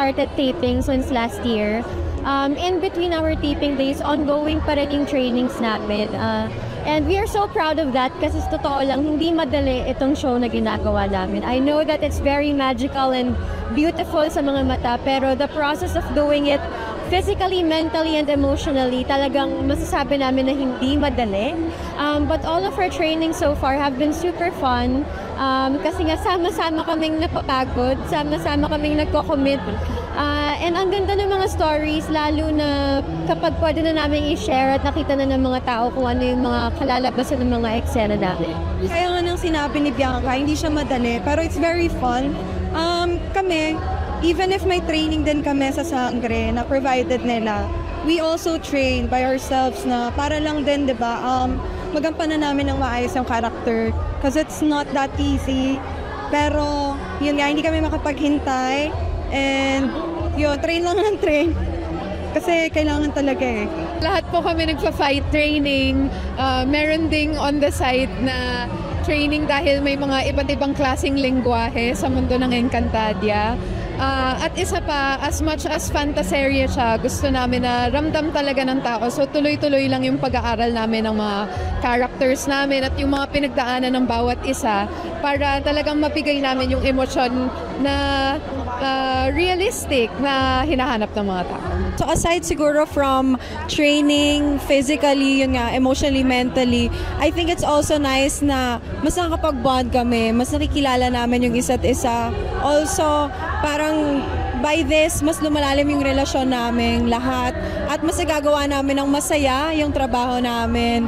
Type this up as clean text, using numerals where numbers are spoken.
started taping since last year. In between our taping days, ongoing pa rin yung trainings namin. And we are so proud of that kasi sa totoo lang, hindi madali itong show na ginagawa namin. I know that it's very magical and beautiful sa mga mata, pero the process of doing it physically, mentally, and emotionally, talagang masasabi namin na hindi madali. But all of our trainings so far have been super fun. Kasi nga sama-sama kaming napapagod, sama-sama kaming nagko-commit. And ang ganda ng mga stories, lalo na kapag pwede na namin i-share at nakita na ng mga tao kung ano yung mga kalalabasan ng mga eksena namin. Kaya nga nang sinabi ni Bianca, hindi siya madali, pero it's very fun. Kami, even if may training din kami sa Sangre na provided nila, we also train by ourselves na para lang din, di ba, magampanan namin ng maayos yung character because it's not that easy. Pero, yun nga, hindi kami makapaghintay and yun, train lang ng train kasi kailangan talaga eh. Lahat po kami nagpa-fight training, meron ding on the side na training dahil may mga iba't ibang klaseng lengguwahe sa mundo ng Encantadia. At isa pa, as much as fantaserya siya, gusto namin na ramdam talaga ng tao. So tuloy-tuloy lang yung pag-aaral namin ng mga characters namin at yung mga pinagdaanan ng bawat isa para talagang mapigay namin yung emosyon na realistic na hinahanap ng mga tao. So aside siguro from training physically, yun nga, emotionally, mentally, I think it's also nice na mas nakakapag-bond kami, mas nakikilala namin yung isa't isa. Also, parang by this, mas lumalalim yung relasyon namin lahat at mas nagagawa namin ng masaya yung trabaho namin.